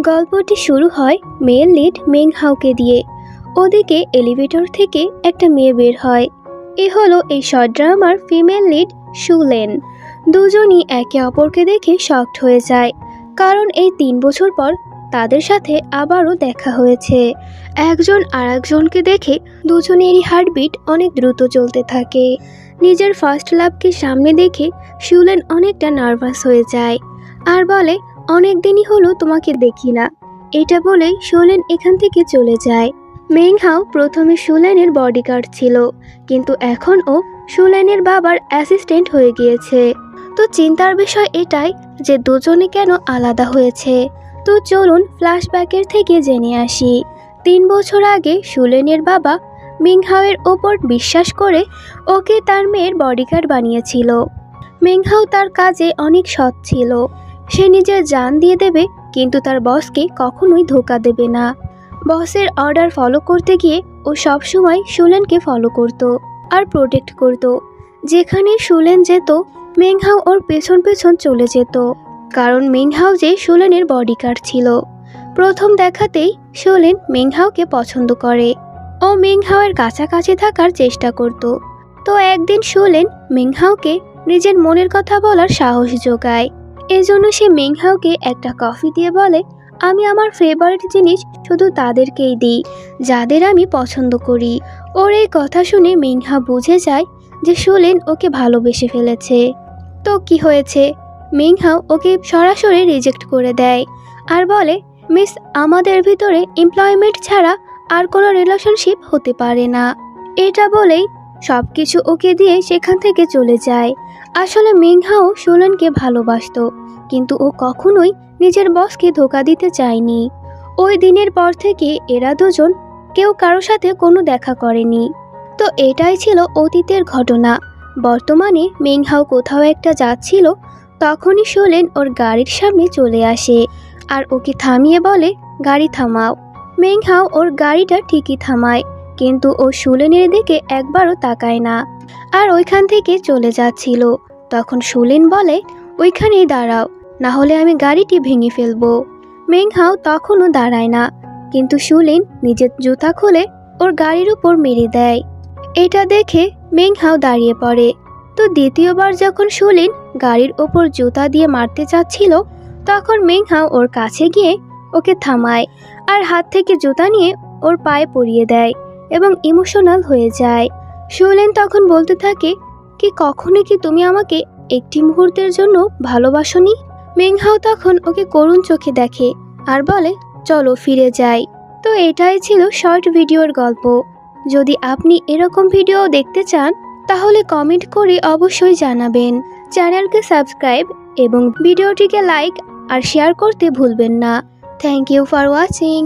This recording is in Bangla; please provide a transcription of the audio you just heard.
গল্পটি শুরু হয় মেল লিড মেংহাওকে দিয়ে। ওদিকে এলিভেটর থেকে একটা মেয়ে বের হয়। এ হলো এই শর্ট ড্রামার ফিমেল লিড শুলেন। দুজনই একে অপরকে দেখে শকড হয়ে যায়, কারণ এই 3 বছর পর তাদের সাথে আবারও দেখা হয়েছে। একজন আরেকজনকে দেখে দুজনেরই হার্টবিট অনেক দ্রুত চলতে থাকে। নিজের ফার্স্ট লাভকে সামনে দেখে শুলেন অনেকটা নার্ভাস হয়ে যায় আর বলে, অনেক দিনই হলো তোমাকে দেখি না। এটা বলেই শুলেন এখান থেকে চলে যায়। মেংহাও প্রথমে শুলেনের বডিগার্ড ছিল, কিন্তু এখন ও শুলেনের বাবার অ্যাসিস্ট্যান্ট হয়ে গিয়েছে। তো চিন্তার বিষয় এটাই যে দুজনে কেন আলাদা হয়েছে। তো চলুন ফ্ল্যাশব্যাকের থেকে জেনে আসি। 3 বছর আগে শুলেনের বাবা মেংহাওয়ের ওপর বিশ্বাস করে ওকে তার মেয়ের বডিগার্ড বানিয়েছিল। মেংহাও তার কাজে অনেক সৎ ছিল। সে নিজের জান দিয়ে দেবে, কিন্তু তার বসকে কখনোই ধোঁকা দেবে না। বসের অর্ডার ফলো করতে গিয়ে ও সবসময় শুলেনকে ফলো করত আর প্রোটেক্ট করত। যেখানে শুলেন যেত, মেংহাও ওর পেছন পেছন চলে যেত, কারণ মেংহাও যে শুলেনের বডিগার্ড ছিল। প্রথম দেখাতেই শুলেন মেংহাওকে পছন্দ করে। ও মেংহাওয়ের কাছাকাছি থাকার চেষ্টা করত। তো একদিন শুলেন মেংহাওকে নিজের মনের কথা বলার সাহস যোগায়। এজন্য সে মেংহাওকে একটা কফি দিয়ে বলে, আমি আমার ফেভারিট জিনিস শুধু তাদেরকেই দিই যাদের আমি পছন্দ করি। ওর এই কথা শুনে মেংহাও বুঝে যায় যে শুলেন ওকে ভালোবেসে ফেলেছে। তো কি হয়েছে, মেংহাও ওকে সরাসরি রিজেক্ট করে দেয় আর বলে, মিস, আমাদের ভিতরে এমপ্লয়মেন্ট ছাড়া আর কোনো রিলেশনশিপ হতে পারে না। এটা বলেই সব কিছু ওকে দিয়ে সেখান থেকে চলে যায়। আসলে মেংহাও শুলেনকে ভালোবাসতো, কিন্তু ও কখনোই নিজের বসকে ধোঁকা দিতে চায়নি। ওই দিনের পর থেকে এরা দুজন কেউ কারো সাথে কোনো দেখা করেনি। তো এটাই ছিল অতীতের ঘটনা। বর্তমানে মেংহাও কোথাও একটা যাচ্ছিল, তখনই শুলেন ওর গাড়ির সামনে চলে আসে আর ওকে থামিয়ে বলে, গাড়ি থামাও। মেংহাও ওর গাড়িটা ঠিকই থামায়, কিন্তু ও শুলেনের দিকে একবারও তাকায় না আর ওইখান থেকে চলে যাচ্ছিল। তখন শুলেন বলে, ওইখানেই দাঁড়াও, না হলে আমি গাড়িটি ভেঙে ফেলবো। মেংহাও তখনও দাঁড়ায় না, কিন্তু শুলেন নিজের জুতা খুলে ওর গাড়ির উপর মেরে দেয়। এটা দেখে মেংহাও দাঁড়িয়ে পড়ে। তো দ্বিতীয়বার যখন শুলেন গাড়ির ওপর জুতা দিয়ে মারতে চাচ্ছিল, তখন মেংহাও ওর কাছে গিয়ে ওকে থামায় আর হাত থেকে জুতা নিয়ে ওর পায়ে পরিয়ে দেয় এবং ইমোশনাল হয়ে যায়। শুলেন তখন বলতে থাকে, কি কখনো কি তুমি আমাকে একটি মুহূর্তের জন্য ভালোবাসোনি? মেংহাও তখন ওকে করুণ চোখে দেখে আর বলে, চলো ফিরে যাই। তো এটাই ছিল শর্ট ভিডিওর গল্প। যদি আপনি এরকম ভিডিও দেখতে চান তাহলে কমেন্ট করে অবশ্যই জানাবেন। চ্যানেলকে সাবস্ক্রাইব এবং ভিডিওটিকে লাইক আর শেয়ার করতে ভুলবেন না। Thank you for watching.